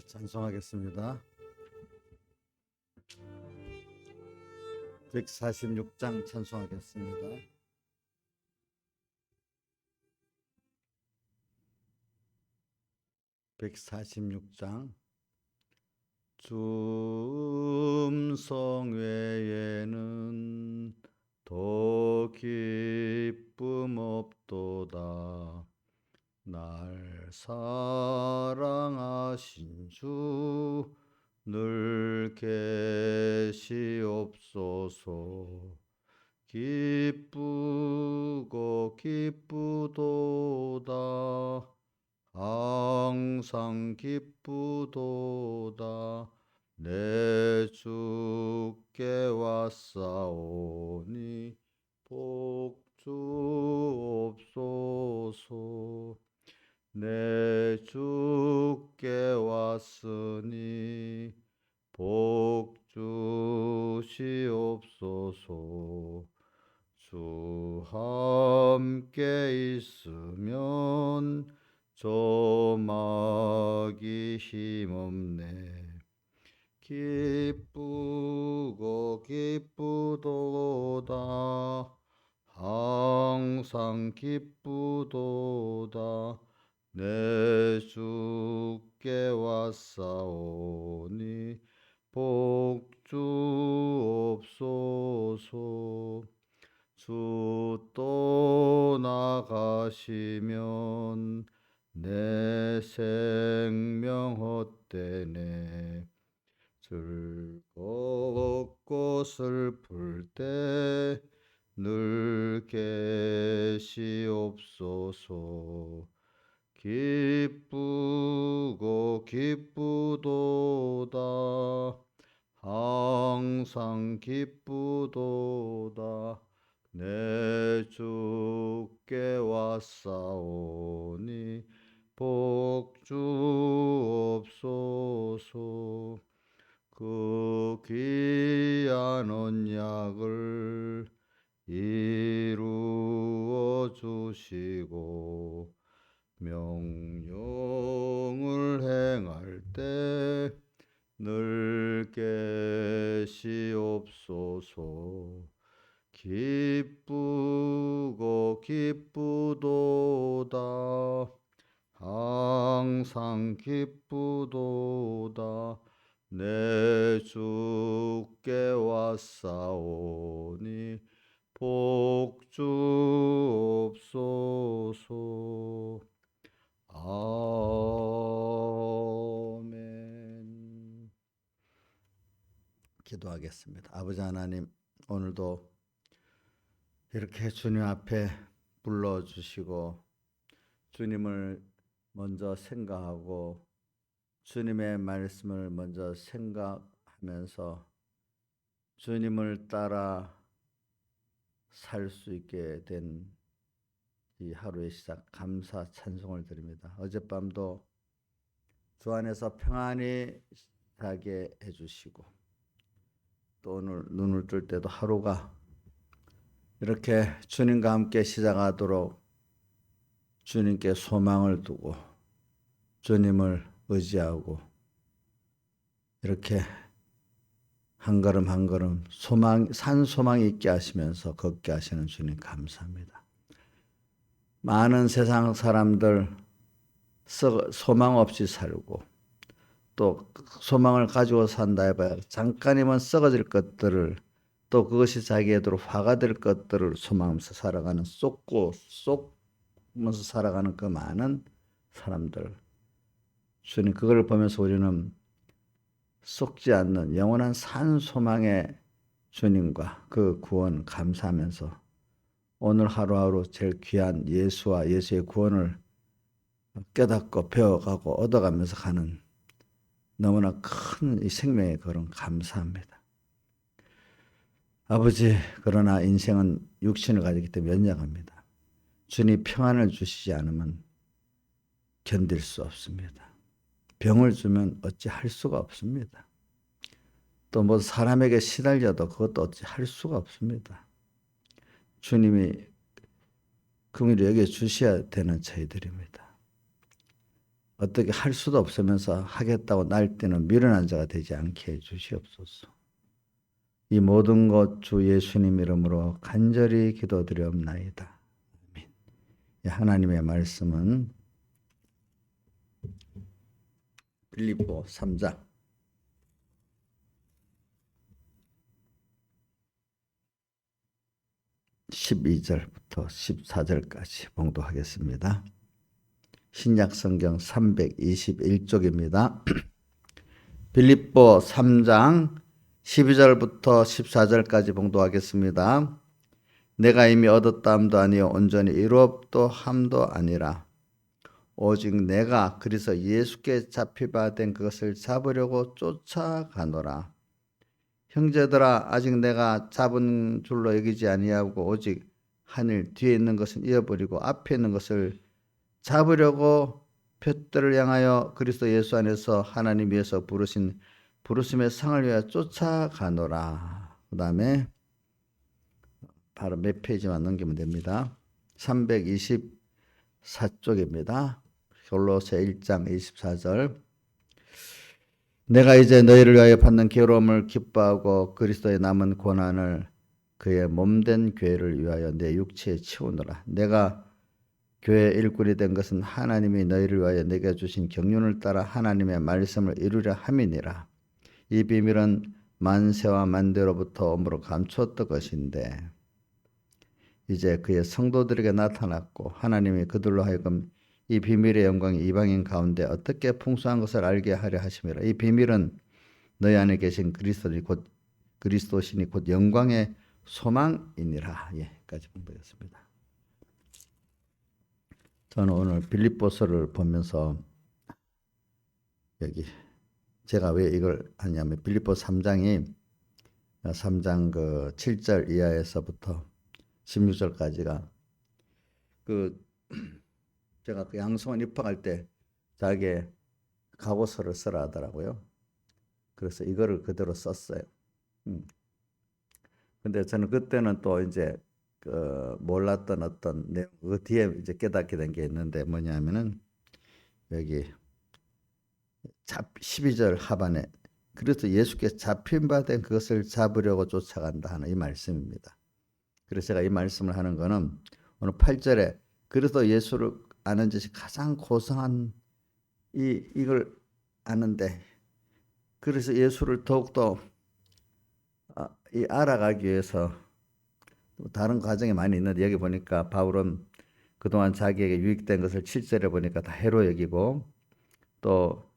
찬송하겠습니다. 146장 찬송하겠습니다. (146장) 주 음성 외에는 더 기쁨 없도다. 날 사랑하신 주 늘 계시옵소서. 기쁘고 기쁘도다. 항상 기쁘도다. 내 주께 왔사오니 복주옵소서. 내 주께 왔으니 복주시옵소서. 주 함께 있으면 조막이 힘없네. 기쁘고 기쁘도다. 항상 기쁘도다. 내 주께 왔사오니 복주옵소서. 주 떠나가시면 내 생명 헛되네. 즐겁고 슬플 때 늘 계시옵소서. 기쁘고 기쁘도다. 항상 기쁘도다. 내 주께 왔사오니 복주옵소서. 그 귀한 언약을 이루어 주시고 명령을 행할 때 늘 계시옵소서. 기쁘고 기쁘도다. 항상 기쁘도다. 내 주께 왔사오니 복주옵소서. 아멘. 기도하겠습니다. 아버지 하나님, 오늘도 이렇게 주님 앞에 불러주시고 주님을 먼저 생각하고 주님의 말씀을 먼저 생각하면서 주님을 따라 살 수 있게 된 이 하루의 시작 감사 찬송을 드립니다. 어젯밤도 주 안에서 평안히 자게 해주시고 또 오늘 눈을 뜰 때도 하루가 이렇게 주님과 함께 시작하도록 주님께 소망을 두고 주님을 의지하고 이렇게 한 걸음 한 걸음 산 소망이 있게 하시면서 걷게 하시는 주님 감사합니다. 많은 세상 사람들 소망 없이 살고 또 소망을 가지고 산다 해봐야 잠깐이면 썩어질 것들을 또 그것이 자기에게로 화가 될 것들을 소망하면서 살아가는 쏟으면서 살아가는 그 많은 사람들 주님 그걸 보면서 우리는 썩지 않는 영원한 산 소망의 주님과 그 구원 감사하면서 오늘 하루하루 제일 귀한 예수와 예수의 구원을 깨닫고 배워가고 얻어가면서 가는 너무나 큰 이 생명의 걸음 감사합니다. 아버지, 그러나 인생은 육신을 가지기 때문에 연약합니다. 주님 평안을 주시지 않으면 견딜 수 없습니다. 병을 주면 어찌 할 수가 없습니다. 또 뭐 사람에게 시달려도 그것도 어찌 할 수가 없습니다. 주님이 긍휼히 여겨 주셔야 되는 저희들입니다. 어떻게 할 수도 없으면서 하겠다고 날뛰는 미련한 자가 되지 않게 해 주시옵소서. 이 모든 것 주 예수님 이름으로 간절히 기도드리옵나이다. 아멘. 하나님의 말씀은 빌립보 3장 12절부터 14절까지 봉독하겠습니다. 신약성경 321쪽입니다. 빌립보 3장 12절부터 14절까지 봉독하겠습니다. 내가 이미 얻었다 함도 아니요 온전히 이루었도 함도 아니라 오직 내가 그리스도 예수께 잡히바 된 그것을 잡으려고 쫓아가노라. 형제들아 아직 내가 잡은 줄로 여기지 아니하고 오직 하늘 뒤에 있는 것은 잃어버리고 앞에 있는 것을 잡으려고 표대를 향하여 그리스도 예수 안에서 하나님 위에서 부르신 부르심의 상을 위하여 쫓아가노라. 그 다음에 바로 몇 페이지만 넘기면 됩니다. 324쪽입니다. 골로새 1장 24절. 내가 이제 너희를 위하여 받는 괴로움을 기뻐하고 그리스도의 남은 고난을 그의 몸된 교회를 위하여 내 육체에 치우노라. 내가 교회의 일꾼이 된 것은 하나님이 너희를 위하여 내게 주신 경륜을 따라 하나님의 말씀을 이루려 함이니라. 이 비밀은 만세와 만대로부터 엄으로 감추었던 것인데 이제 그의 성도들에게 나타났고 하나님이 그들로 하여금 이 비밀의 영광이 이방인 가운데 어떻게 풍성한 것을 알게 하려 하심이라. 이 비밀은 너희 안에 계신 그리스도신이 곧 영광의 소망이니라. 까지 본다였습니다. 저는 오늘 빌립보서를 보면서 여기 제가 왜 이걸 하냐면 빌립보 3장 그 7절 이하에서부터 16절까지가 제가 그 양성원 입학할 때 자기의 각오서를 쓰라 하더라고요. 그래서 이거를 그대로 썼어요. 근데 저는 그때는 또 이제 몰랐던 어떤 내용, 그 뒤에 이제 깨닫게 된 게 있는데 뭐냐면은 여기 12절 하반에 그래서 예수께 잡힌 바 된 그것을 잡으려고 쫓아간다 하는 이 말씀입니다. 그래서 제가 이 말씀을 하는 거는 오늘 8절에 그래서 예수를 아는 것이 가장 고상한 이걸 아는데 그래서 예수를 더욱더 알아가기 위해서 다른 과정이 많이 있는데 여기 보니까 바울은 그동안 자기에게 유익된 것을 7절에 보니까 다 해로 여기고 또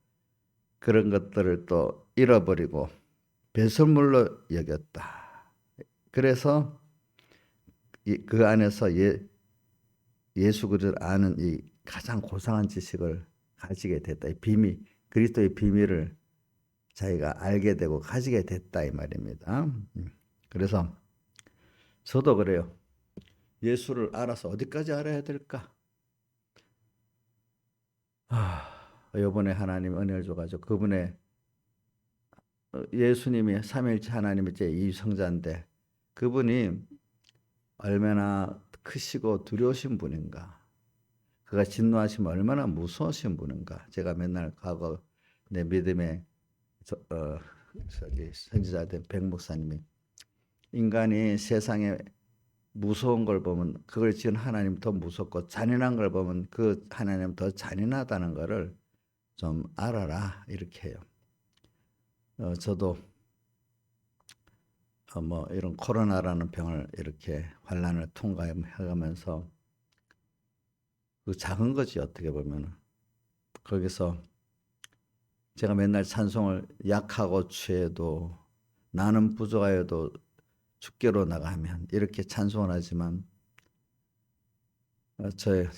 그런 것들을 또 잃어버리고 배설물로 여겼다. 그래서 그 안에서 예수 그리스도를 아는 이 가장 고상한 지식을 가지게 됐다. 이 비밀, 그리스도의 비밀을 자기가 알게 되고 가지게 됐다 이 말입니다. 그래서 저도 그래요. 예수를 알아서 어디까지 알아야 될까? 이번에 하나님 은혜를 줘가지고 그분의 예수님이 삼위일체 하나님의 제2성자인데 그분이 얼마나 크시고 두려우신 분인가. 그가 진노하시면 얼마나 무서우신 분인가. 제가 맨날 과거 내 믿음의 선지자된 백 목사님이 인간이 세상에 무서운 걸 보면 그걸 지은 하나님 더 무섭고 잔인한 걸 보면 그 하나님 더 잔인하다는 것을 좀 알아라 이렇게 해요. 저도 뭐 이런 코로나라는 병을 이렇게 환란을 통과해가면서 그 작은 거지 어떻게 보면 거기서 제가 맨날 찬송을 약하고 취해도 나는 부족하여도 주께로 나가면 이렇게 찬송을 하지만 저의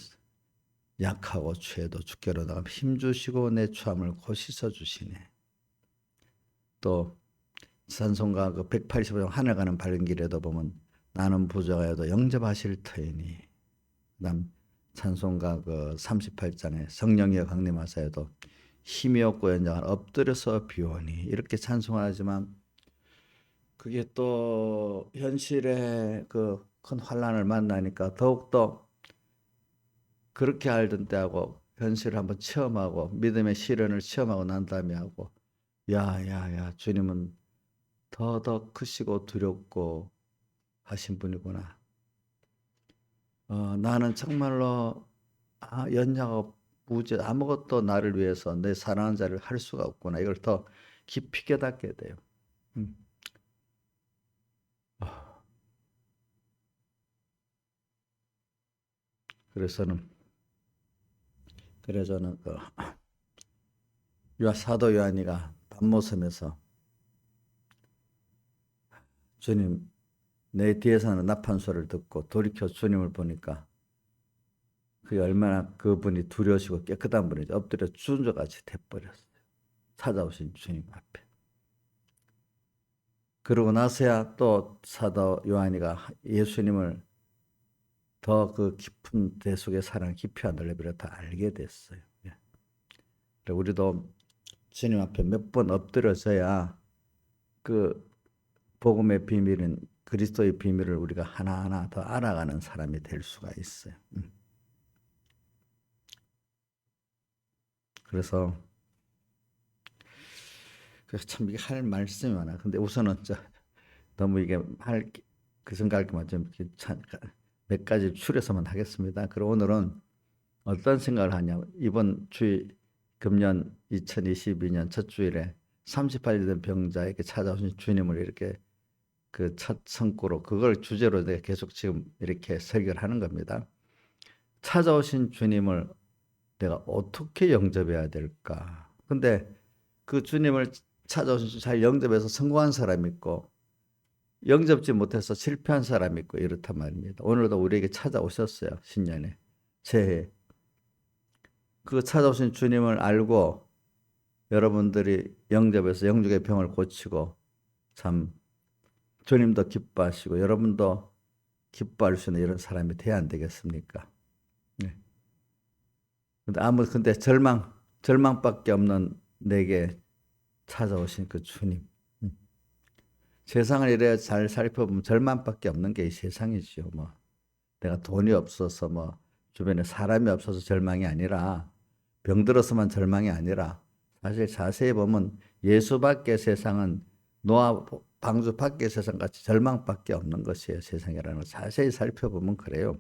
약하고 취해도 주께로 나가면 힘주시고 내 추함을 고시서 주시네. 또 찬송가 그 185장 하늘 가는 밝은 길에도 보면 나는 부족하여도 영접하실 터이니 그다음 찬송가 그 38장에 성령이여 강림하사여도 힘이 없고 연장한 엎드려서 비오니 이렇게 찬송하지만 그게 또 현실의 그 큰 환란을 만나니까 더욱더 그렇게 알던 때하고 현실을 한번 체험하고 믿음의 시련을 체험하고 난 다음에 하고 야야야 주님은 더 크시고 두렵고 하신 분이구나. 나는 정말로 연약하고 무죄 아무것도 나를 위해서 내 사랑하는 자를 할 수가 없구나. 이걸 더 깊이 깨닫게 돼요. 음. 아, 그래서는 저는 사도 요한이가 밤모섬에서 주님 내 뒤에서는 나팔 소리를 듣고 돌이켜 주님을 보니까 그게 얼마나 그분이 두려우시고 깨끗한 분이지. 엎드려 주저같이 돼버렸어요. 찾아오신 주님 앞에. 그러고 나서야 또 사도 요한이가 예수님을 더 그 깊은 대속의 사랑 깊이와 넓이를 더 알게 됐어요. 예. 우리도 주님 앞에 몇 번 엎드려져야 그 복음의 비밀은 그리스도의 비밀을 우리가 하나하나 더 알아가는 사람이 될 수가 있어요. 그래서 참 이게 할 말씀이 많아. 근데 우선은 너무 이게 할 그 생각만 좀 몇 가지 추려서만 하겠습니다. 그리고 오늘은 어떤 생각을 하냐? 이번 금년 2022년 첫 주일에 38일 된 병자에게 찾아오신 주님을 이렇게 그 첫 성구로 그걸 주제로 내가 계속 지금 이렇게 설교를 하는 겁니다. 찾아오신 주님을 내가 어떻게 영접해야 될까? 근데 그 주님을 찾아오신 잘 영접해서 성공한 사람이 있고 영접지 못해서 실패한 사람이 있고 이렇단 말입니다. 오늘도 우리에게 찾아오셨어요. 신년에 새해 그 찾아오신 주님을 알고 여러분들이 영접해서 영적의 병을 고치고 참 주님도 기뻐하시고 여러분도 기뻐할 수 있는 이런 사람이 돼야 안 되겠습니까? 네. 근데 절망밖에 없는 내게 찾아오신 그 주님. 세상을 이래 잘 살펴보면 절망밖에 없는 게 이 세상이지요. 뭐 내가 돈이 없어서 뭐 주변에 사람이 없어서 절망이 아니라 병들어서만 절망이 아니라 사실 자세히 보면 예수밖에 세상은 노아 방주 밖의 세상 같이 절망밖에 없는 것이에요. 세상이라는 걸 자세히 살펴보면 그래요.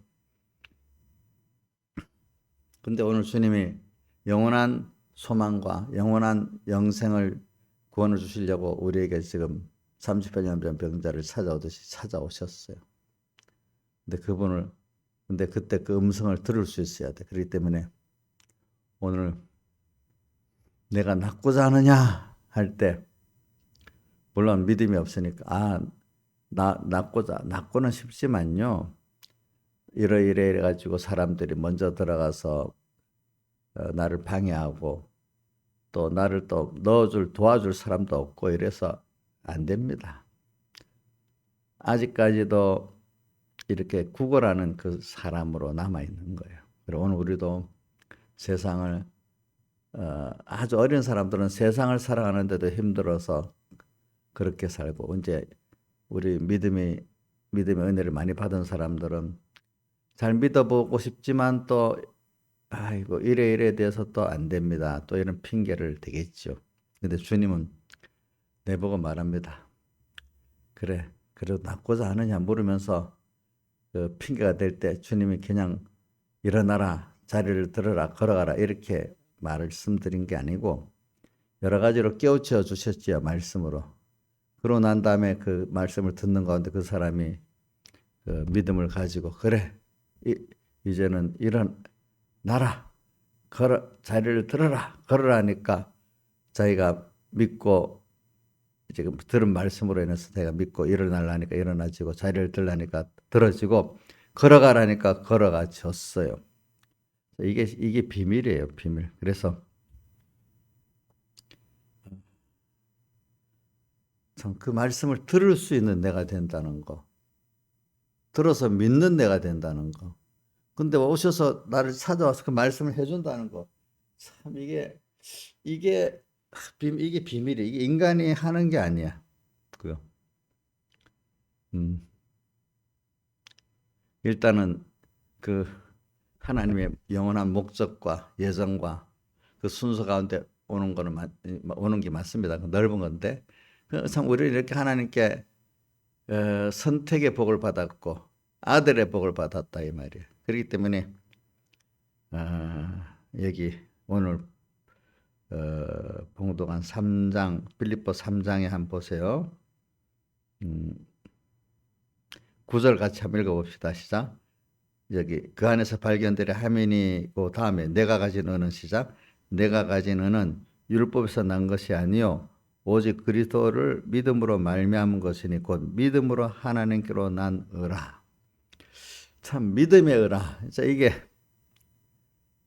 근데 오늘 주님이 영원한 소망과 영원한 영생을 구원을 주시려고 우리에게 지금 38년 전 병자를 찾아오듯이 찾아오셨어요. 근데 그때 그 음성을 들을 수 있어야 돼. 그렇기 때문에 오늘 내가 낫고자 하느냐 할 때 물론 믿음이 없으니까 낫고는 싶지만요. 이래 가지고 사람들이 먼저 들어가서 나를 방해하고 또 나를 또 도와줄 사람도 없고 이래서 안 됩니다. 아직까지도 이렇게 구걸하는 그 사람으로 남아 있는 거예요. 그리고 오늘 우리도 세상을 아주 어린 사람들은 세상을 살아가는데도 힘들어서 그렇게 살고 이제 우리 믿음의 은혜를 많이 받은 사람들은 잘 믿어보고 싶지만 또 아이고 이래 돼서 또 안 됩니다. 또 이런 핑계를 대겠죠. 근데 주님은 내보고 말합니다. 그래 그래도 낫고자 하느냐 물으면서 그 핑계가 될 때 주님이 그냥 일어나라 자리를 들어라 걸어가라 이렇게 말씀드린 게 아니고 여러 가지로 깨우쳐 주셨지요. 말씀으로. 그러고 난 다음에 그 말씀을 듣는 가운데 그 사람이 그 믿음을 가지고 그래 이제는 일어나라 자리를 들어라 걸으라니까 자기가 믿고 지금 들은 말씀으로 인해서 내가 믿고 일어나려니까 일어나지고 자리를 들라니까 들어지고 걸어가라니까 걸어가졌어요. 이게 비밀이에요, 비밀. 그래서 참 그 말씀을 들을 수 있는 내가 된다는 거, 들어서 믿는 내가 된다는 거. 근데 오셔서 나를 찾아와서 그 말씀을 해준다는 거, 참 이게 비밀이 이게 인간이 하는 게 아니야. 그요. 일단은 그 하나님의 영원한 목적과 예정과 그 순서 가운데 오는 게 맞습니다. 넓은 건데 참 우리는 이렇게 하나님께 선택의 복을 받았고 아들의 복을 받았다 이 말이에요. 그렇기 때문에 여기 오늘 봉독한 3장 빌립보 3장에 한번 보세요. 9절 같이 한번 읽어봅시다. 시작. 여기 그 안에서 발견되려 하민이고 다음에 내가 가진 은은 시작. 내가 가진 은은 율법에서 난 것이 아니요 오직 그리스도를 믿음으로 말미암은 것이니 곧 믿음으로 하나님께로 난 의라. 참 믿음의 의라. 이게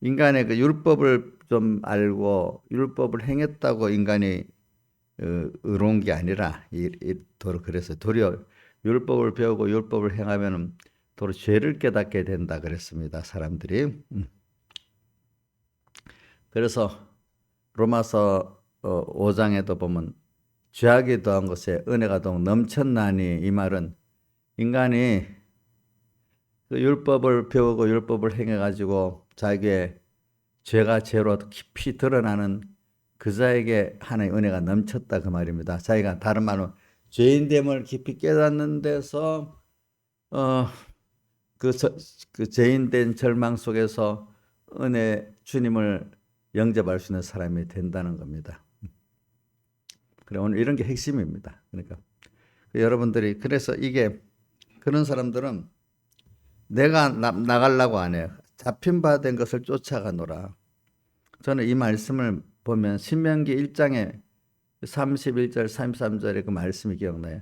인간의 그 율법을 좀 알고 율법을 행했다고 인간이 의로운 게 아니라 도로 그래서 도리어 율법을 배우고 율법을 행하면은 도로 죄를 깨닫게 된다 그랬습니다. 사람들이. 그래서 로마서 5장에도 보면 죄악이 더한 것에 은혜가 더욱 넘쳤나니 이 말은 인간이 그 율법을 배우고 율법을 행해가지고 자기의 죄가 죄로 깊이 드러나는 그 자에게 하나님의 은혜가 넘쳤다 그 말입니다. 자기가 다른 말로 죄인됨을 깊이 깨닫는 데서 그 죄인된 절망 속에서 은혜 주님을 영접할 수 있는 사람이 된다는 겁니다. 그래 오늘 이런 게 핵심입니다. 그러니까 여러분들이 그래서 이게 그런 사람들은 내가 나가려고 안 해요. 잡힌 바 된 것을 쫓아가노라. 저는 이 말씀을 보면 신명기 1장에 31절 33절의 그 말씀이 기억나요.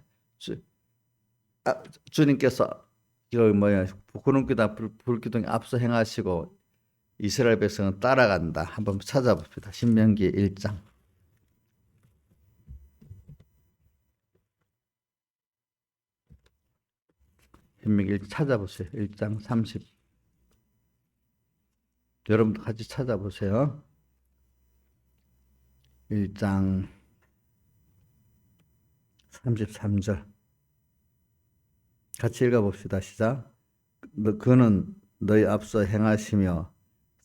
주님께서 구름기다 불기둥에 앞서 행하시고 이스라엘 백성은 따라간다. 한번 찾아봅시다. 신명기 1장. 신명기 1장 찾아보세요. 1장 30. 여러분도 같이 찾아보세요. 1장 33절. 같이 읽어봅시다. 시작. 그는 너희 앞서 행하시며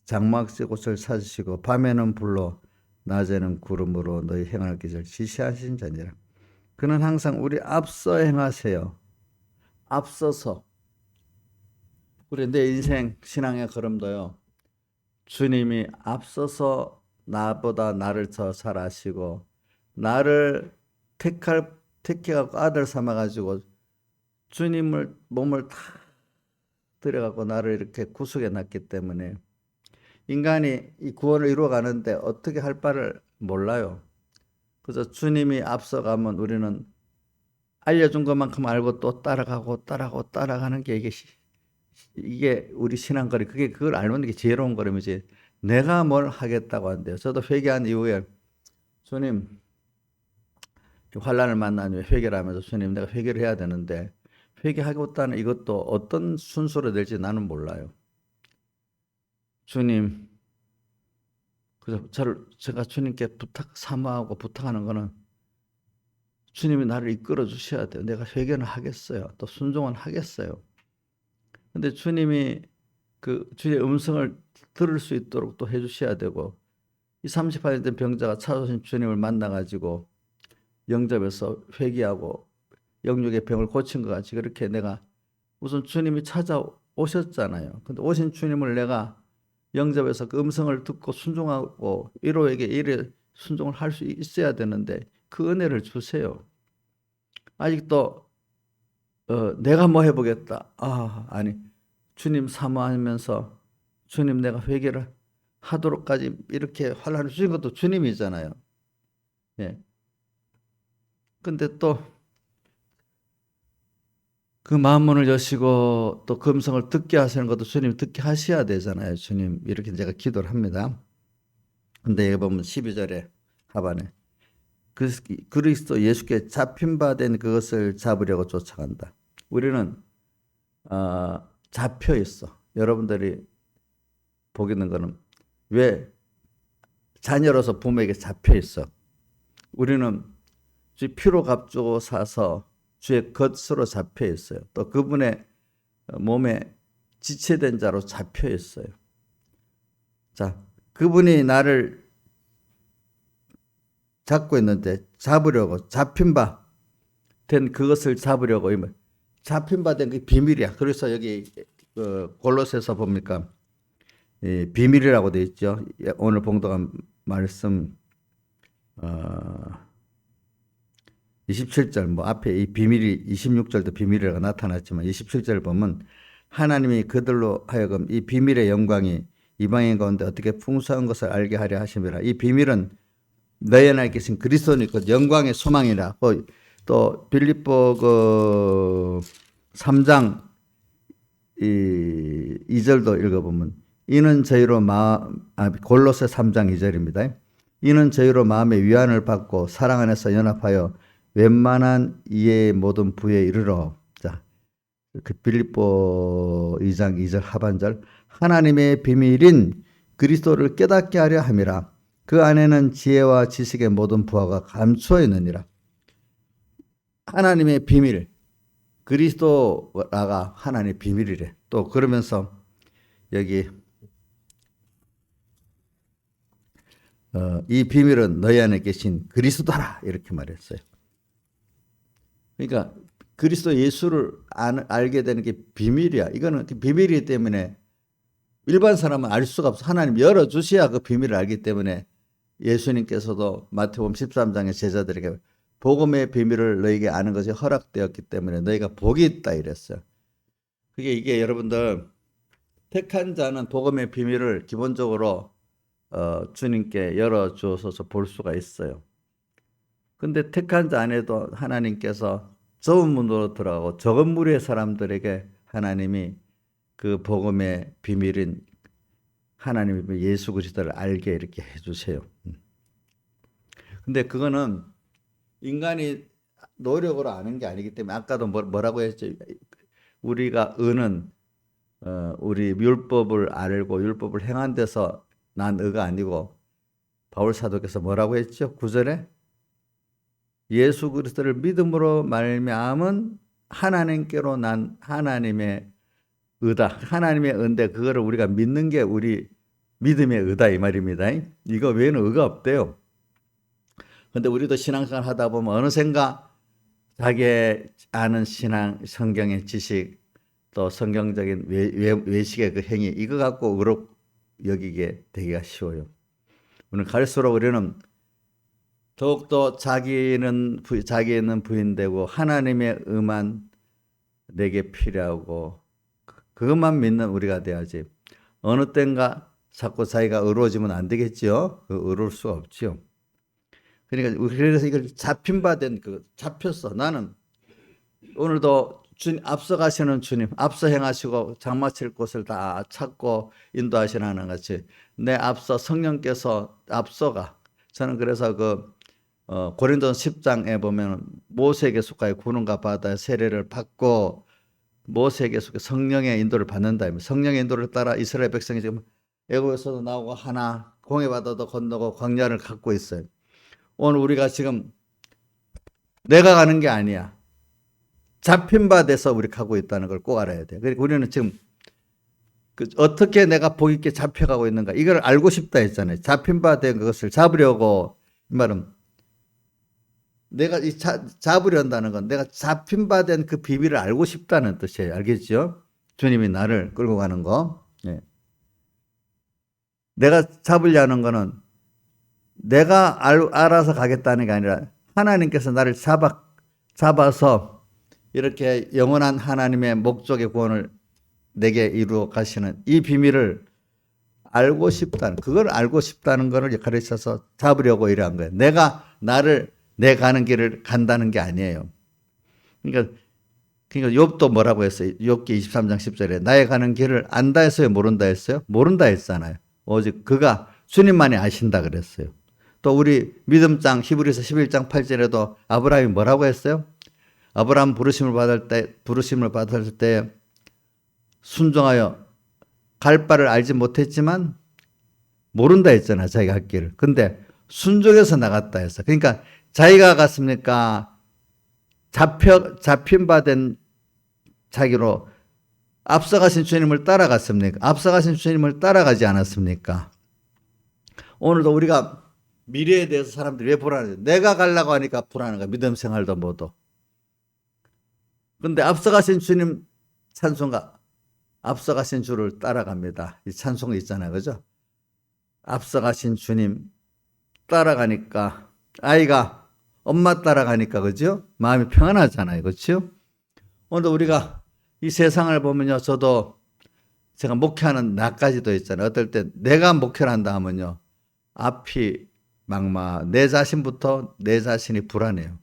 장막지 옷을 찾으시고 밤에는 불로 낮에는 구름으로 너희 행할 길을 지시하신 자니라. 그는 항상 우리 앞서 행하세요. 앞서서. 우리 내 인생 신앙의 걸음도요. 주님이 앞서서 나보다 나를 더 잘 아시고 나를 택해갖고 아들 삼아가지고 주님을 몸을 다 들여갖고 나를 이렇게 구속해 놨기 때문에 인간이 이 구원을 이루어가는데 어떻게 할 바를 몰라요. 그래서 주님이 앞서가면 우리는 알려준 것만큼 알고 또 따라가는 게 이게 우리 신앙거리. 그걸 알면 이게 지혜로운 걸음이지. 내가 뭘 하겠다고 한대요. 저도 회개한 이후에 주님 환난을 만난 후에 회개를 하면서 주님 내가 회개를 해야 되는데 회개하겠다는 이것도 어떤 순서로 될지 나는 몰라요. 주님, 그래서 제가 주님께 사모하고 부탁하는 거는 주님이 나를 이끌어 주셔야 돼요. 내가 회개는 하겠어요. 또 순종은 하겠어요. 근데 주님이 그 주의 음성을 들을 수 있도록 또 해주셔야 되고 이 38년 된 병자가 찾아오신 주님을 만나가지고 영접해서 회개하고 영육의 병을 고친 것 같이 그렇게 내가 우선 주님이 찾아오셨잖아요. 근데 오신 주님을 내가 영접해서 그 음성을 듣고 순종하고 이로에게 이래 순종을 할 수 있어야 되는데 그 은혜를 주세요. 아직도 내가 뭐 해보겠다. 아니 주님 사모하면서 주님 내가 회개를 하도록까지 이렇게 환난을 주신 것도 주님이잖아요. 예. 근데 또 그 마음문을 여시고 또 그 음성을 듣게 하시는 것도 주님 듣게 하셔야 되잖아요. 주님 이렇게 제가 기도를 합니다. 근데 여기 보면 12절에 하반에 그리스도 예수께 잡힌 바 된 그것을 잡으려고 쫓아간다. 우리는 잡혀 있어. 여러분들이 보기는 거는 왜 자녀로서 부모에게 잡혀 있어. 우리는 주의 피로 값주고 사서 주의 것으로 잡혀 있어요. 또 그분의 몸에 지체된 자로 잡혀 있어요. 자, 그분이 나를 잡고 있는데 잡으려고 잡힌 바 된 그것을 잡으려고 잡힌 바 된 그 비밀이야. 그래서 여기 골로새서 봅니까? 비밀이라고 되어 있죠. 오늘 봉독한 말씀 27절 뭐 앞에 이 비밀이 26절도 비밀이라고 나타났지만 27절 보면 하나님이 그들로 하여금 이 비밀의 영광이 이방인 가운데 어떻게 풍성한 것을 알게 하려 하심이라. 이 비밀은 너희 안에 계신 그리스도니 그 영광의 소망이라. 또 빌립보 3장 2절도 읽어보면 이는 저희로 골로새 3장 2절입니다. 이는 저희로 마음의 위안을 받고 사랑 안에서 연합하여 웬만한 이해의 모든 부에 이르러. 자, 그 빌립보 2장 2절 하반절 하나님의 비밀인 그리스도를 깨닫게 하려 함이라. 그 안에는 지혜와 지식의 모든 부하가 감추어 있느니라. 하나님의 비밀, 그리스도가 하나님의 비밀이래. 또 그러면서 여기 이 비밀은 너희 안에 계신 그리스도라 이렇게 말했어요. 그러니까 그리스도 예수를 알게 되는 게 비밀이야. 이거는 비밀이기 때문에 일반 사람은 알 수가 없어. 하나님 열어주셔야 그 비밀을 알기 때문에 예수님께서도 마태복음 13장의 제자들에게 복음의 비밀을 너에게 아는 것이 허락되었기 때문에 너희가 복이 있다 이랬어요. 이게 여러분들 택한 자는 복음의 비밀을 기본적으로 주님께 열어주어서 볼 수가 있어요. 근데 택한 자 안에도 하나님께서 좁은 문으로 들어가고 적은 무리의 사람들에게 하나님이 그 복음의 비밀인 하나님의 예수 그리스도를 알게 이렇게 해주세요. 근데 그거는 인간이 노력으로 아는 게 아니기 때문에 아까도 뭐라고 했죠? 우리가 의는 우리 율법을 알고 율법을 행한 데서 난 의가 아니고 바울 사도께서 뭐라고 했죠? 9절에 예수 그리스도를 믿음으로 말미암은 하나님께로 난 하나님의 의다. 하나님의 의인데 그거를 우리가 믿는 게 우리 믿음의 의다 이 말입니다. 이거 외에는 의가 없대요. 근데 우리도 신앙생활 하다 보면 어느샌가 자기의 아는 신앙, 성경의 지식, 또 성경적인 외식의 그 행위 이거 갖고 의로 여기게 되기가 쉬워요. 오늘 갈수록 우리는 더욱더 자기는 부인되고 하나님의 의만 내게 필요하고 그것만 믿는 우리가 돼야지. 어느 땐가 자꾸 자기가 의로워지면 안 되겠죠. 의로울 수가 없지요. 그러니까 그래서 이걸 잡힌 바 된 잡혔어. 나는 오늘도 주님 앞서가시는 주님 앞서 행하시고 장마칠 곳을 다 찾고 인도하시는 같이 내 앞서 성령께서 앞서가. 저는 그래서 고린도서 10장에 보면 모세에게 속하여 구름과 바다의 세례를 받고 모세에게 속해 성령의 인도를 받는다. 성령의 인도를 따라 이스라엘 백성이 지금 애굽에서도 나오고 하나 공회 바다도 건너고 광야를 갖고 있어요. 오늘 우리가 지금 내가 가는 게 아니야. 잡힌 바 돼서 우리 가고 있다는 걸 꼭 알아야 돼. 그러니까 우리는 지금 어떻게 내가 복 있게 잡혀가고 있는가 이걸 알고 싶다 했잖아요. 잡힌 바 된 것을 잡으려고 이 말은 내가 잡으려 한다는 건 내가 잡힌 바 된 그 비밀을 알고 싶다는 뜻이에요. 알겠죠? 주님이 나를 끌고 가는 거. 네. 내가 잡으려는 거는 내가 알아서 가겠다는 게 아니라 하나님께서 나를 잡아서 이렇게 영원한 하나님의 목적의 구원을 내게 이루어 가시는 이 비밀을 알고 싶다는 그걸 알고 싶다는 것을 가르쳐서 잡으려고 이러한 거예요. 내가 내 가는 길을 간다는 게 아니에요. 그러니까 욥도 뭐라고 했어요? 욥기 23장 10절에 나의 가는 길을 안다 했어요? 모른다 했어요? 모른다 했잖아요. 오직 그가 주님만이 아신다 그랬어요. 또 우리 믿음장 히브리서 11장 8절에도 아브라함이 뭐라고 했어요? 아브라함 부르심을 받을 때 순종하여 갈 바를 알지 못했지만 모른다 했잖아요. 자기가 할 길을. 근데 순종해서 나갔다 했어. 그러니까 자기가 갔습니까? 잡힌 바 된 자기로 앞서가신 주님을 따라갔습니까? 앞서가신 주님을 따라가지 않았습니까? 오늘도 우리가 미래에 대해서 사람들이 왜 불안해? 내가 가려고 하니까 불안한 거야. 믿음 생활도 못도. 근데 앞서가신 주님 찬송가, 앞서가신 주를 따라갑니다. 이 찬송이 있잖아요. 그죠? 앞서가신 주님 따라가니까 아이가 엄마 따라가니까 그죠? 마음이 평안하잖아요. 그렇죠? 오늘도 우리가 이 세상을 보면요. 저도 제가 목회하는 나까지도 있잖아요. 어떨 때 내가 목회를 한다 하면요. 앞이 막막 내 자신부터 내 자신이 불안해요.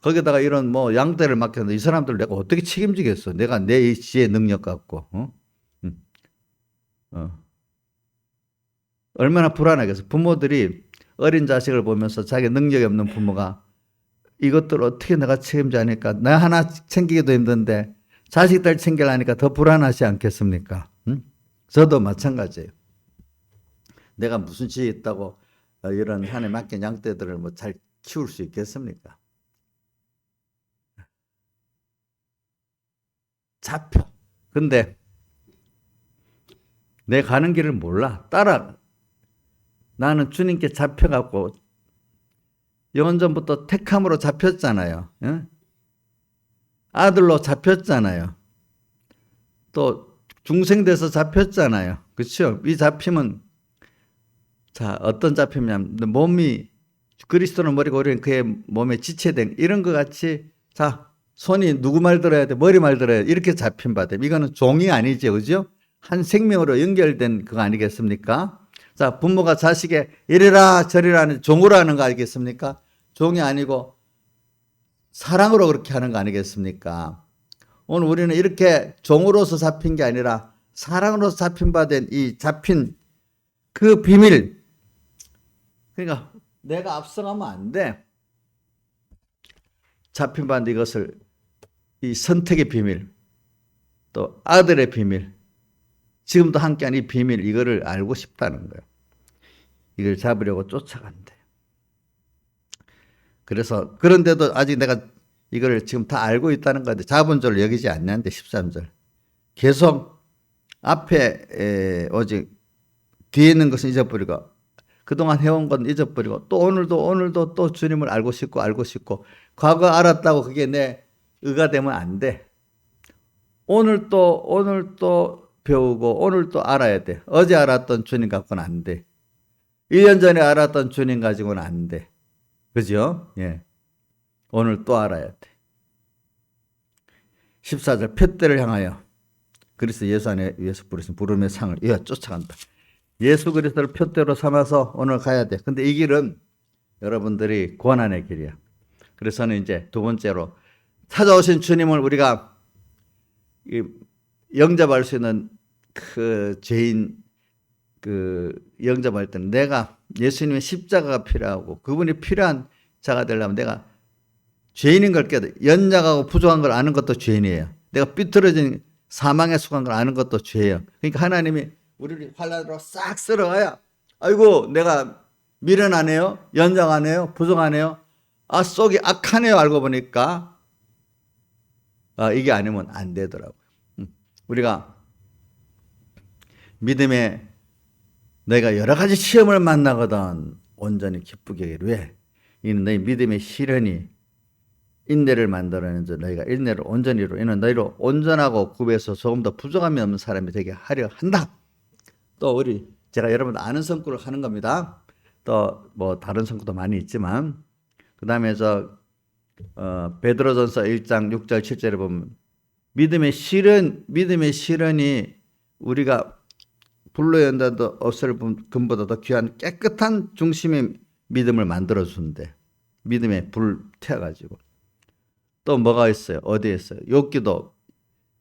거기다가 이런 뭐 양떼를 맡겼는데 이 사람들 내가 어떻게 책임지겠어? 내가 내 지혜 능력 갖고 얼마나 불안하겠어. 부모들이 어린 자식을 보면서 자기 능력이 없는 부모가 이것들 어떻게 내가 책임져 하니까 나 하나 챙기기도 힘든데 자식들 챙기려니까 더 불안하지 않겠습니까? 저도 마찬가지예요. 내가 무슨 지혜 있다고 이런 한 해 맡긴 양떼들을 뭐 잘 키울 수 있겠습니까? 잡혀. 근데 내 가는 길을 몰라. 나는 주님께 잡혀갖고 영원전부터 택함으로 잡혔잖아요. 아들로 잡혔잖아요. 또 중생돼서 잡혔잖아요. 그렇죠? 이 잡힘은 자 어떤 잡힘이냐면 몸이 그리스도는 머리고 우리는 그의 몸에 지체된 이런 것 같이 자 손이 누구 말 들어야 돼? 머리 말 들어야 돼? 이렇게 잡힌 바돼. 이거는 종이 아니죠. 그죠? 한 생명으로 연결된 그거 아니겠습니까? 자, 부모가 자식에 이래라 저래라 하는 종으로 하는 거 아니겠습니까? 종이 아니고 사랑으로 그렇게 하는 거 아니겠습니까? 오늘 우리는 이렇게 종으로서 잡힌 게 아니라 사랑으로서 잡힌 바 된 이 잡힌 그 비밀. 그러니까 내가 앞서가면 안 돼. 잡힌 바인데 이것을 이 선택의 비밀, 또 아들의 비밀, 지금도 함께한 이 비밀 이거를 알고 싶다는 거예요. 이걸 잡으려고 쫓아간대. 그래서 그런데도 아직 내가 이걸 지금 다 알고 있다는 건데 잡은 줄 여기지 않냐는데 13절. 계속 앞에 오직 뒤에 있는 것은 잊어버리고 그동안 해온 건 잊어버리고 또 오늘도 또 주님을 알고 싶고 과거 알았다고 그게 내 의가 되면 안 돼. 오늘 또 배우고 오늘 또 알아야 돼. 어제 알았던 주님 갖고는 안 돼. 1년 전에 알았던 주님 가지고는 안 돼. 그죠? 예. 오늘 또 알아야 돼. 14절 푯대를 향하여 그리스도 예수 안에 위에서 부르신 부름의 상을 이어 쫓아간다. 예수 그리스도를 푯대로 삼아서 오늘 가야 돼. 근데 이 길은 여러분들이 고난의 길이야. 그래서는 이제 두 번째로 찾아오신 주님을 우리가 영접할 수 있는 그 죄인 영접할 때는 내가 예수님의 십자가가 필요하고 그분이 필요한 자가 되려면 내가 죄인인 걸 깨닫 연약하고 부족한 걸 아는 것도 죄인이에요. 내가 삐뚤어진 사망에 속한 걸 아는 것도 죄예요. 그러니까 하나님이 우리를 환난으로 싹 쓸어가야 아이고 내가 미련하네요. 연약하네요. 부족하네요. 속이 악하네요. 알고 보니까 이게 아니면 안 되더라고요. 우리가 믿음에 너희가 여러 가지 시험을 만나거든 온전히 기쁘게 하기를 왜? 이는 너희 믿음의 시련이 인내를 만들어내서 너희가 인내를 온전히 이루어 이는 너희로 온전하고 구별해서 조금 더 부족함이 없는 사람이 되게 하려 한다. 또 제가 여러분 아는 성구를 하는 겁니다. 또 뭐 다른 성구도 많이 있지만 그 다음에 베드로전서 1장 6절 7절에 보면 믿음의 시련이 우리가 불로 연다도 없을 금보다 더 귀한 깨끗한 중심의 믿음을 만들어준대. 믿음에 불 태워가지고. 또 뭐가 있어요? 어디에 있어요? 욥기도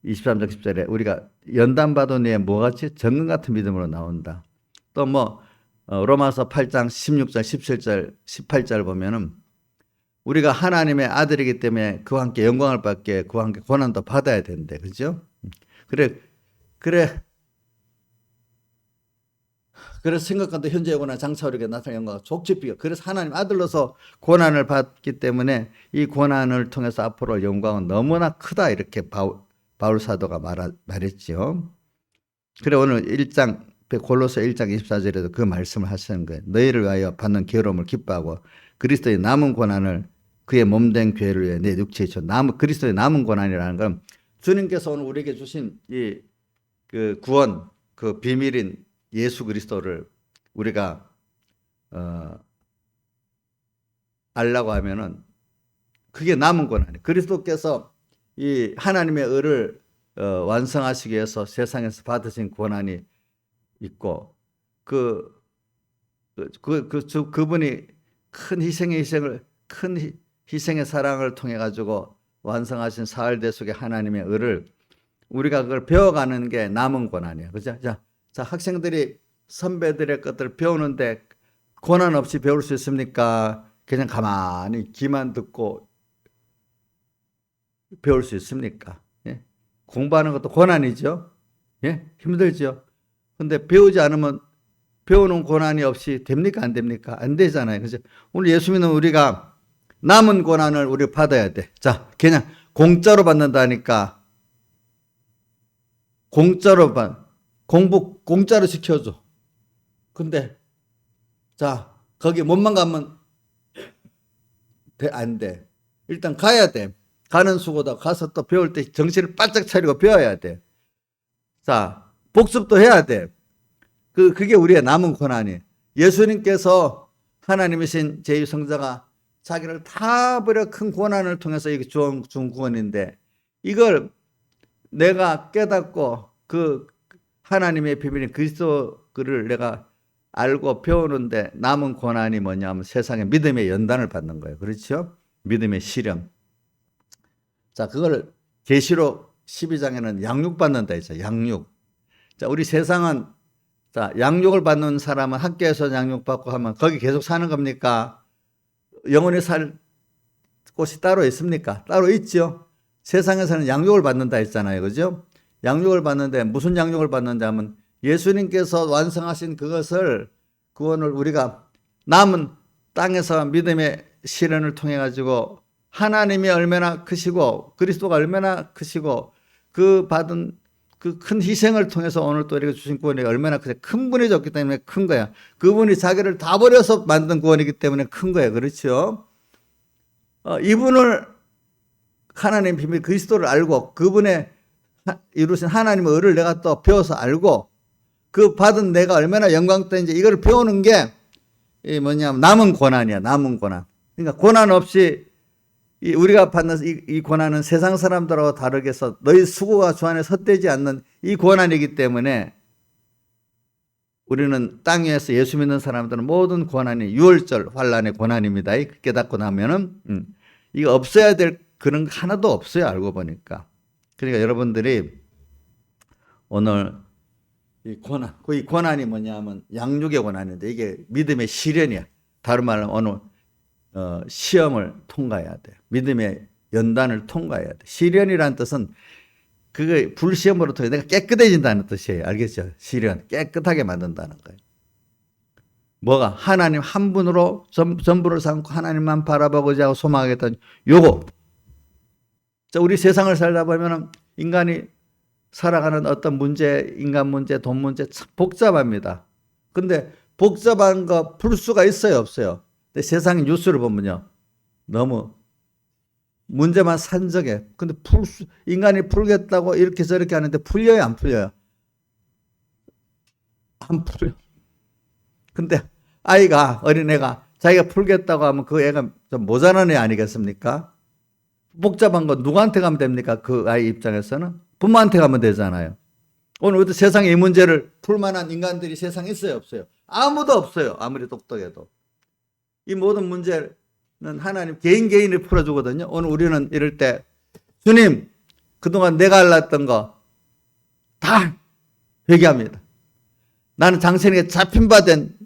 23장 10절에 우리가 연단받은 후에 뭐같이 정금 같은 믿음으로 나온다. 또 로마서 8장 16절 17절 18절 보면은 우리가 하나님의 아들이기 때문에 그와 함께 영광을 받게 그와 함께 고난도 받아야 된대. 그죠? 그래. 그래서 생각한다 현재 고난 장차오르게 나타난 영광과 족집비가 그래서 하나님 아들로서 고난을 받기 때문에 이 고난을 통해서 앞으로 영광은 너무나 크다 이렇게 바울 사도가 말했죠. 그래 오늘 1장 골로새 1장 24절에도 그 말씀을 하시는 거예요. 너희를 위하여 받는 괴로움을 기뻐하고 그리스도의 남은 고난을 그의 몸된 교회를 위해 내 육체에 그리스도의 남은 고난이라는 건 주님께서 오늘 우리에게 주신 이 그 구원, 그 비밀인 예수 그리스도를 우리가 알라고 하면은 그게 남은 고난이에요. 그리스도께서 이 하나님의 의를 완성하시기 위해서 세상에서 받으신 고난이 있고 그분이 큰 희생의 사랑을 통해 가지고 완성하신 사흘 대속의 하나님의 의를 우리가 그걸 배워가는 게 남은 고난이에요. 그죠? 자, 학생들이 선배들의 것들을 배우는데 고난 없이 배울 수 있습니까? 그냥 가만히 귀만 듣고 배울 수 있습니까? 예? 공부하는 것도 고난이죠. 예? 힘들죠. 근데 배우지 않으면 배우는 고난이 없이 됩니까? 안 됩니까? 안 되잖아요. 그죠? 오늘 예수 믿는 우리가 남은 고난을 우리 받아야 돼. 자, 그냥 공짜로 받는다니까. 공부 공짜로 시켜줘. 근데 자, 거기 몸만 가면 안 돼. 일단 가야 돼. 가는 수고다. 가서 또 배울 때 정신을 바짝 차리고 배워야 돼. 자, 복습도 해야 돼. 그게 우리의 남은 고난이에요. 예수님께서 하나님이신 제2성자가 자기를 다 버려 큰 고난을 통해서 이게 준 구원인데 이걸 내가 깨닫고 그 하나님의 비밀인 그리스도를 내가 알고 배우는데 남은 고난이 뭐냐면 세상에 믿음의 연단을 받는 거예요. 그렇죠? 믿음의 시련. 자, 그걸 계시록 12장에는 양육받는다 했죠. 양육. 자, 우리 세상은 자, 양육을 받는 사람은 학교에서 양육받고 하면 거기 계속 사는 겁니까? 영원히 살 곳이 따로 있습니까? 따로 있죠. 세상에서는 양육을 받는다 했잖아요. 그죠? 양육을 받는데 무슨 양육을 받는다 하면 예수님께서 완성하신 그것을 구원을 우리가 남은 땅에서 믿음의 시련을 통해 가지고 하나님이 얼마나 크시고 그리스도가 얼마나 크시고 그 받은 그 큰 희생을 통해서 오늘 또 이렇게 주신 구원이 얼마나 큰 분이 줬기 때문에 큰 거야. 그분이 자기를 다 버려서 만든 구원이기 때문에 큰 거예요. 그렇죠? 이분을 하나님 비밀 그리스도를 알고 그분의 이루신 하나님의 의를 내가 또 배워서 알고 그 받은 내가 얼마나 영광된지 이걸 배우는 게 뭐냐면 남은 고난이야. 남은 고난. 그러니까 고난 없이 우리가 받는 이 고난은 세상 사람들하고 다르게 해서 너희 수고가 주 안에 헛되지 않는 이 고난이기 때문에 우리는 땅 위에서 예수 믿는 사람들은 모든 고난이 유월절 환란의 고난입니다. 깨닫고 나면은 이거 없어야 될 그런 거 하나도 없어요. 알고 보니까. 그러니까 여러분들이 오늘 이 고난이 뭐냐면 양육의 고난인데 이게 믿음의 시련이야. 다른 말로 오늘 시험을 통과해야 돼. 믿음의 연단을 통과해야 돼. 시련이라는 뜻은 그게 불시험으로 통해 내가 깨끗해진다는 뜻이에요. 알겠죠? 시련 깨끗하게 만든다는 거예요. 뭐가 하나님 한 분으로 전부를 삼고 하나님만 바라보고자 하고 소망하겠다는 요거. 자, 우리 세상을 살다 보면은 인간이 살아가는 어떤 문제, 인간 문제, 돈 문제 참 복잡합니다. 근데 복잡한 거 풀 수가 있어요, 없어요? 근데 세상의 뉴스를 보면요. 너무 문제만 산적해. 근데 인간이 풀겠다고 이렇게 저렇게 하는데 풀려요, 안 풀려요? 안 풀려요. 근데 어린애가 자기가 풀겠다고 하면 그 애가 좀 모자란 애 아니겠습니까? 복잡한 거 누구한테 가면 됩니까? 그 아이 입장에서는 부모한테 가면 되잖아요. 오늘 세상에 이 문제를 풀만한 인간들이 세상에 있어요, 없어요? 아무도 없어요. 아무리 똑똑해도. 이 모든 문제는 하나님 개인이 풀어주거든요. 오늘 우리는 이럴 때 주님 그동안 내가 알았던 거 다 회개합니다. 나는 당신에게 잡힌 바 된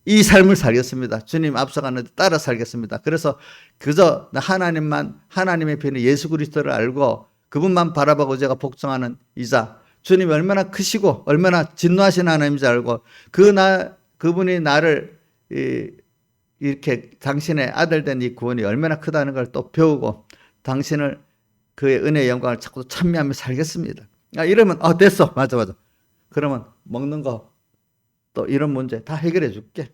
이 삶을 살겠습니다. 주님 앞서가는데 따라 살겠습니다. 그래서 그저 하나님의 편인 예수 그리스도를 알고 그분만 바라보고 제가 복종하는 이자 주님이 얼마나 크시고 얼마나 진노하신 하나님인지 알고 그분이 나를 이렇게 당신의 아들 된 이 구원이 얼마나 크다는 걸 또 배우고 당신을 그의 은혜의 영광을 자꾸 찬미하며 살겠습니다. 이러면 됐어. 맞아. 그러면 먹는 거 또 이런 문제 다 해결해 줄게.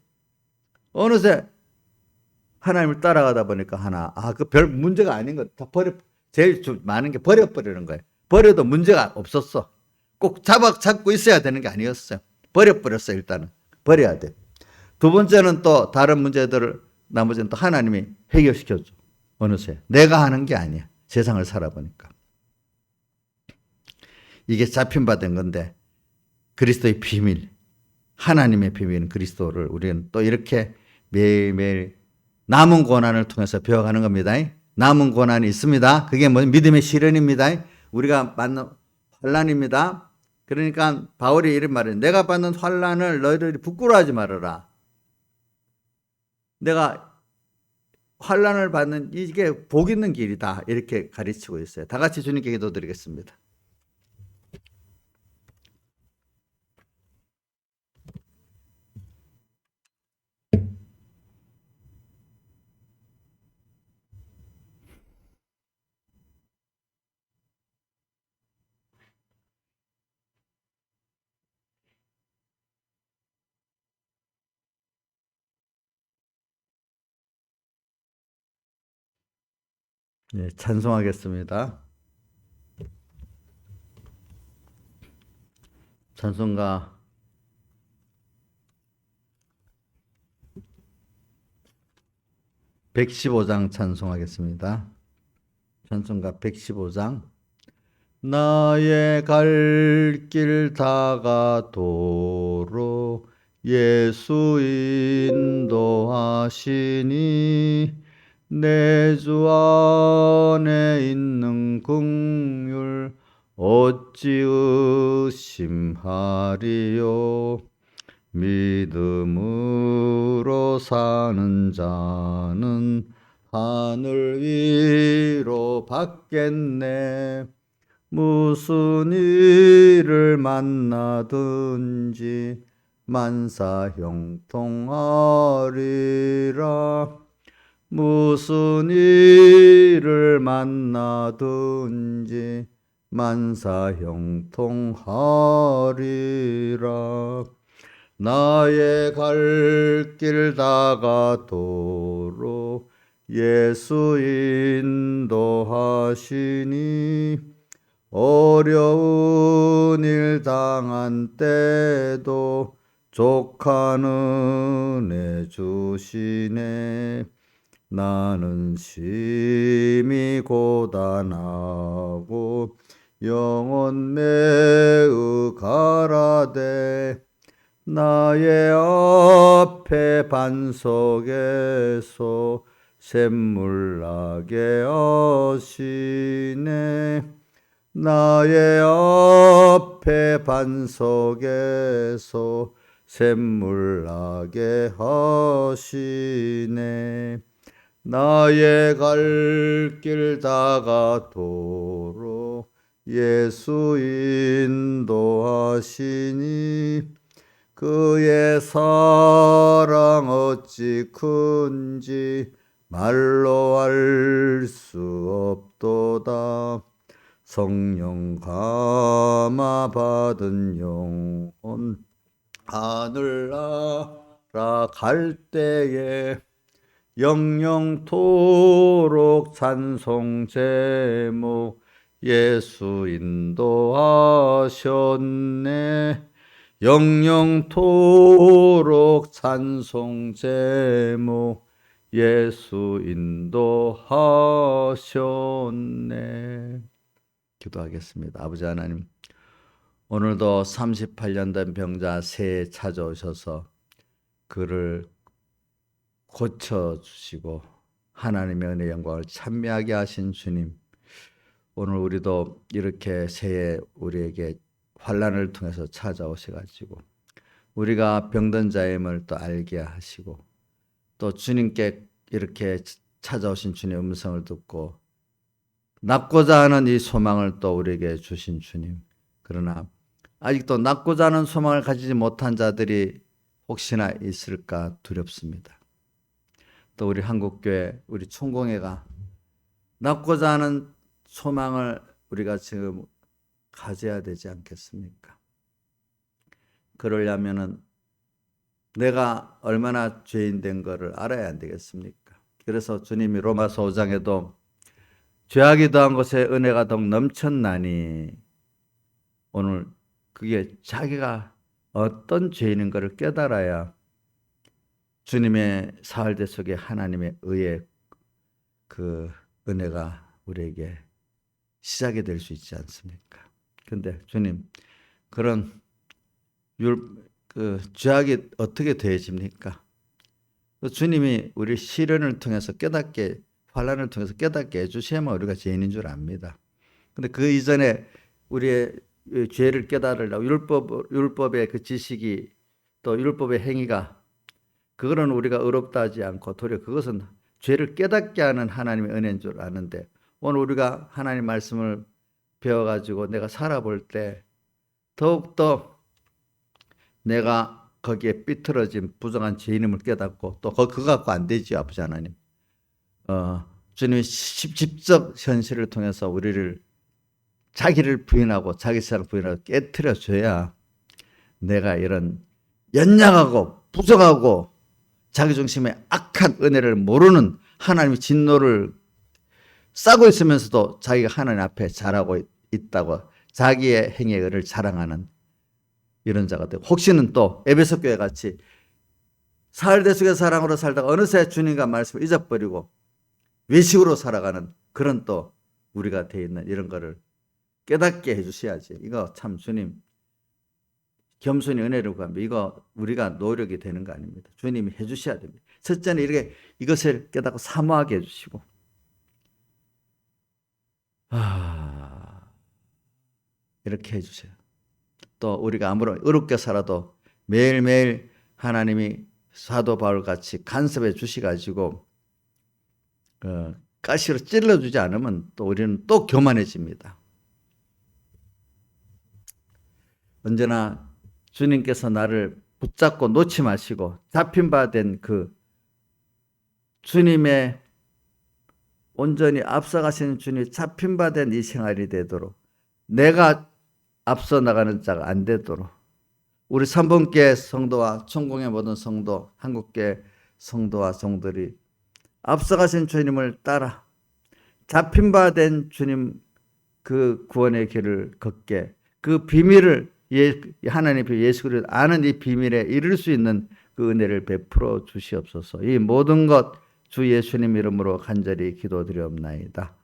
어느새 하나님을 따라가다 보니까 그 별 문제가 아닌 것 다 제일 많은 게 버려버리는 거예요. 버려도 문제가 없었어. 꼭 잡고 있어야 되는 게 아니었어요. 버려버렸어. 일단은 버려야 돼. 두 번째는 또 다른 문제들을 나머지는 또 하나님이 해결시켜줘. 어느새 내가 하는 게 아니야. 세상을 살아보니까 이게 잡힌 바 된 건데, 그리스도의 비밀, 하나님의 비밀은 그리스도를 우리는 또 이렇게 매일매일 남은 고난을 통해서 배워가는 겁니다. 남은 고난이 있습니다. 그게 뭐 믿음의 시련입니다. 우리가 받는 환난입니다. 그러니까 바울이 이런 말이에요. 내가 받는 환난을 너희들이 부끄러워하지 말아라. 내가 환난을 받는 이게 복 있는 길이다. 이렇게 가르치고 있어요. 다 같이 주님께 기도드리겠습니다. 네, 찬송하겠습니다. 찬송가 115장 찬송하겠습니다. 찬송가 115장. 나의 갈 길 다가도록 예수 인도하시니 내 주 안에 있는 긍휼 어찌 의심하리요. 믿음으로 사는 자는 하늘 위로 받겠네. 무슨 일을 만나든지 만사 형통하리라. 무슨 일을 만나든지 만사 형통하리라. 나의 갈 길 다가도록 예수 인도하시니 어려운 일 당한 때도 족한 은혜 주시네. 나는 심히 고단하고 영혼 매우 가라되 나의 앞에 반석에서 샘물 나게 하시네. 나의 앞에 반석에서 샘물 나게 하시네. 나의 갈 길 다가도록 예수 인도하시니 그의 사랑 어찌 큰지 말로 알 수 없도다. 성령 감화 받은 영혼 하늘 날아갈 때에 영영토록 찬송 제목 예수 인도하셨네. 영영토록 찬송 제목 예수 인도하셨네. 기도하겠습니다. 아버지 하나님, 오늘도 38년 된 병자 새해 찾아오셔서 그를 고쳐주시고 하나님의 은혜 영광을 찬미하게 하신 주님, 오늘 우리도 이렇게 새해 우리에게 환난을 통해서 찾아오셔가지고 우리가 병든 자임을 또 알게 하시고 또 주님께 이렇게 찾아오신 주님의 음성을 듣고 낫고자 하는 이 소망을 또 우리에게 주신 주님, 그러나 아직도 낫고자 하는 소망을 가지지 못한 자들이 혹시나 있을까 두렵습니다. 또 우리 한국교회, 우리 총공회가 낫고자 하는 소망을 우리가 지금 가져야 되지 않겠습니까? 그러려면은 내가 얼마나 죄인 된 거를 알아야 안 되겠습니까? 그래서 주님이 로마서 5장에도 죄악이 더한 곳에 은혜가 더욱 넘쳤나니, 오늘 그게 자기가 어떤 죄인인 것을 깨달아야 주님의 사활대 속에 하나님의 의의 그 은혜가 우리에게 시작이 될 수 있지 않습니까? 근데 주님, 그런 죄악이 어떻게 되어집니까? 주님이 우리 시련을 통해서 깨닫게, 환난을 통해서 깨닫게 해주셔야만 우리가 죄인인 줄 압니다. 근데 그 이전에 우리의 죄를 깨달으려고 율법의 그 지식이, 또 율법의 행위가, 그거는 우리가 의롭다 하지 않고 도리어 그것은 죄를 깨닫게 하는 하나님의 은혜인 줄 아는데, 오늘 우리가 하나님 말씀을 배워가지고 내가 살아볼 때 더욱더 내가 거기에 삐뚤어진 부정한 죄인임을 깨닫고, 또 그거 갖고 안 되지요, 아버지 하나님. 주님이 직접 현실을 통해서 우리를, 자기를 부인하고 자기 생각을 부인하고 깨트려 줘야 내가 이런 연약하고 부정하고 자기중심의 악한 은혜를 모르는, 하나님의 진노를 싸고 있으면서도 자기가 하나님 앞에 잘하고 있다고 자기의 행위의 의를 자랑하는 이런 자가 되고, 혹시는 또 에베소 교회 같이 사흘대 속의 사랑으로 살다가 어느새 주님과 말씀을 잊어버리고 외식으로 살아가는 그런 또 우리가 되어 있는 이런 거를 깨닫게 해주셔야지. 이거 참 주님 겸손히 은혜를 구합니다. 이거 우리가 노력이 되는 거 아닙니다. 주님이 해주셔야 됩니다. 첫째는 이렇게 이것을 깨닫고 사모하게 해주시고, 이렇게 해주세요. 또 우리가 아무런 의롭게 살아도 매일매일 하나님이 사도 바울 같이 간섭해 주시가지고 가시로 찔러주지 않으면 또 우리는 또 교만해집니다. 언제나 주님께서 나를 붙잡고 놓지 마시고 잡힌 바 된 그 주님의 온전히 앞서가시는 주님이 잡힌 바 된 이 생활이 되도록, 내가 앞서 나가는 자가 안 되도록, 우리 삼봉교회 성도와 천공의 모든 성도, 한국교회 성도와 성들이 앞서가신 주님을 따라 잡힌 바 된 주님 그 구원의 길을 걷게, 그 비밀을 하나님 예수 그리스도 아는 이 비밀에 이를 수 있는 그 은혜를 베풀어 주시옵소서. 이 모든 것 주 예수님 이름으로 간절히 기도드리옵나이다.